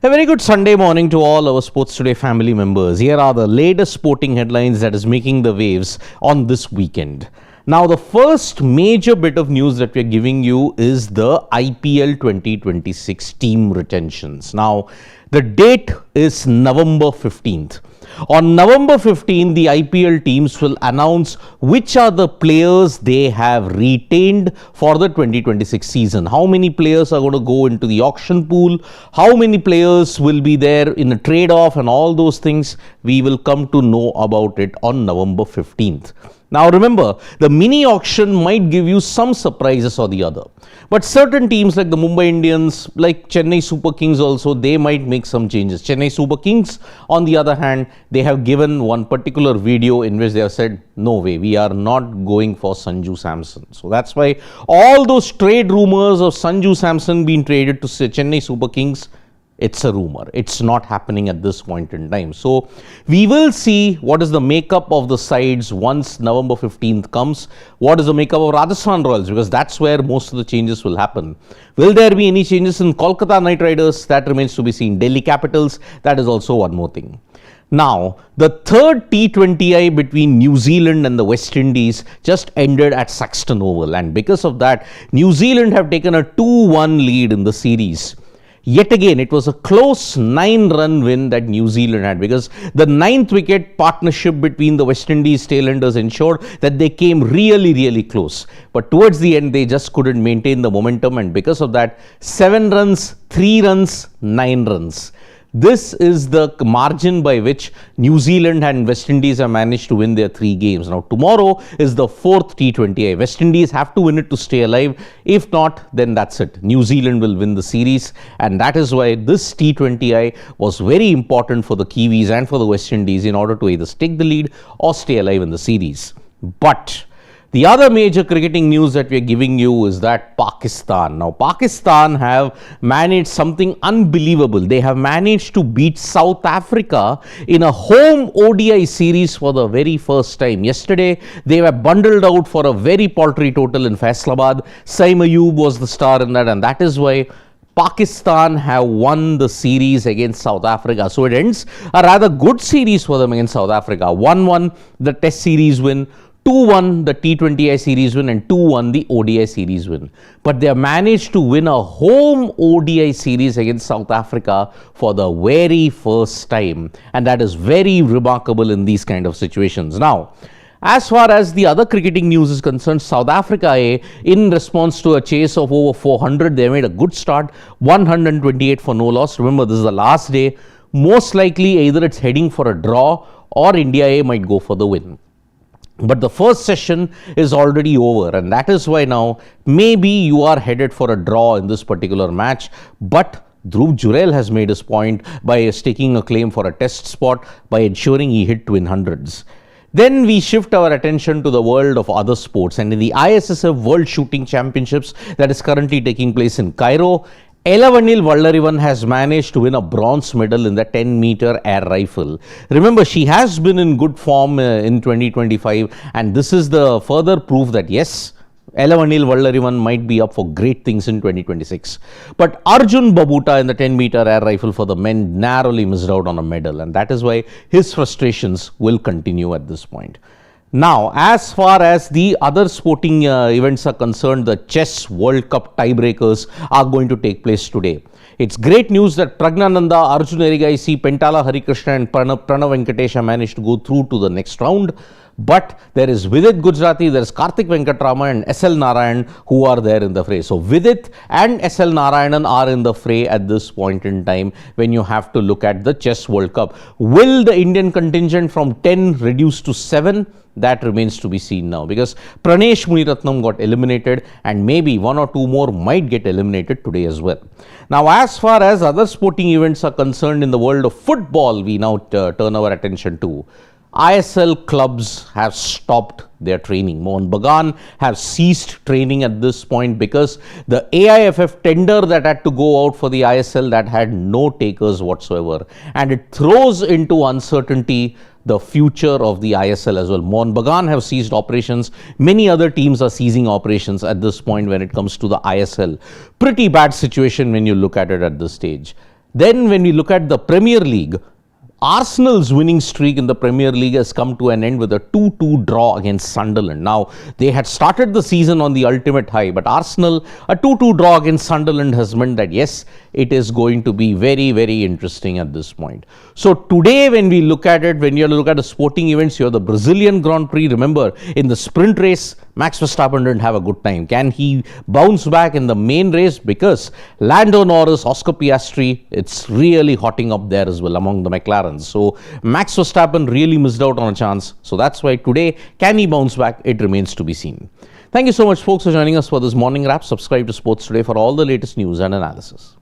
A very good Sunday morning to all our Sports Today family members. Here are the latest sporting headlines that is making the waves on this weekend. Now, the first major bit of news that we are giving you is the IPL 2026 team retentions. Now, the date is November 15th. On November 15th, the IPL teams will announce which are the players they have retained for the 2026 season. How many players are going to go into the auction pool? How many players will be there in a trade-off and all those things? We will come to know about it on November 15th. Now remember, the mini auction might give you some surprises or the other. But certain teams like the Mumbai Indians, like Chennai Super Kings also, they might make some changes. Chennai Super Kings, on the other hand, they have given one particular video in which they have said, no way, we are not going for Sanju Samson. So that's why all those trade rumors of Sanju Samson being traded to Chennai Super Kings, it's a rumor. It's not happening at this point in time. So we will see what is the makeup of the sides once November 15th comes. What is the makeup of Rajasthan Royals? Because that's where most of the changes will happen. Will there be any changes in Kolkata Knight Riders? That remains to be seen. Delhi Capitals, that is also one more thing. Now, the third T20I between New Zealand and the West Indies just ended at Saxton Oval. And because of that, New Zealand have taken a 2-1 lead in the series. Yet again, it was a close 9-run win that New Zealand had, because the 9th wicket partnership between the West Indies tailenders ensured that they came really close. But towards the end, they just couldn't maintain the momentum, and because of that, 7 runs, 3 runs, 9 runs. This is the margin by which New Zealand and West Indies have managed to win their 3 games. Now, tomorrow is the 4th T20I. West Indies have to win it to stay alive. If not, then that's it. New Zealand will win the series. And that is why this T20I was very important for the Kiwis and for the West Indies in order to either take the lead or stay alive in the series. But the other major cricketing news that we are giving you is that Pakistan. Now, Pakistan have managed something unbelievable. They have managed to beat South Africa in a home ODI series for the very first time. Yesterday, they were bundled out for a very paltry total in Faisalabad. Saim Ayub was the star in that, and that is why Pakistan have won the series against South Africa. So it ends a rather good series for them against South Africa. 1-1 the Test series win, 2-1 the T20I series win, and 2-1 the ODI series win. But they have managed to win a home ODI series against South Africa for the very first time. And that is very remarkable in these kind of situations. Now, as far as the other cricketing news is concerned, South Africa, in response to a chase of over 400, they made a good start, 128 for no loss. Remember, this is the last day. Most likely, either it's heading for a draw or India A might go for the win. But the first session is already over, and that is why now maybe you are headed for a draw in this particular match. But Dhruv Jurel has made his point by staking a claim for a test spot by ensuring he hit twin hundreds. Then we shift our attention to the world of other sports, and in the ISSF World Shooting Championships that is currently taking place in Cairo, Elavenil Valarivan has managed to win a bronze medal in the 10-meter air rifle. Remember, she has been in good form in 2025, and this is the further proof that yes, Elavenil Valarivan might be up for great things in 2026. But Arjun Babuta in the 10-meter air rifle for the men narrowly missed out on a medal, and that is why his frustrations will continue at this point. Now, as far as the other sporting events are concerned, the Chess World Cup tiebreakers are going to take place today. It's great news that Pragnananda, Arjun Erigaisi, Pentala Harikrishna and Pranav Venkatesha managed to go through to the next round. But there is Vidit Gujarati, there is Karthik Venkatrama and SL Narayan who are there in the fray. So Vidit and SL Narayanan are in the fray at this point in time when you have to look at the Chess World Cup. Will the Indian contingent from 10 reduce to 7? That remains to be seen now, because Pranesh Muniratnam got eliminated and maybe 1 or 2 more might get eliminated today as well. Now, as far as other sporting events are concerned in the world of football, we now turn our attention to ISL clubs have stopped their training. Mohun Bagan have ceased training at this point because the AIFF tender that had to go out for the ISL that had no takers whatsoever, and it throws into uncertainty the future of the ISL as well. Mohun Bagan have ceased operations. Many other teams are ceasing operations at this point when it comes to the ISL. Pretty bad situation when you look at it at this stage. Then when we look at the Premier League, Arsenal's winning streak in the Premier League has come to an end with a 2-2 draw against Sunderland. Now, they had started the season on the ultimate high, but Arsenal, a 2-2 draw against Sunderland has meant that, yes, it is going to be very, very interesting at this point. So today, when we look at it, when you look at the sporting events, you have the Brazilian Grand Prix. Remember, in the sprint race, Max Verstappen didn't have a good time. Can he bounce back in the main race? Because Lando Norris, Oscar Piastri, it's really hotting up there as well among the McLarens. So Max Verstappen really missed out on a chance. So that's why today, can he bounce back? It remains to be seen. Thank you so much, folks, for joining us for this morning wrap. Subscribe to Sports Today for all the latest news and analysis.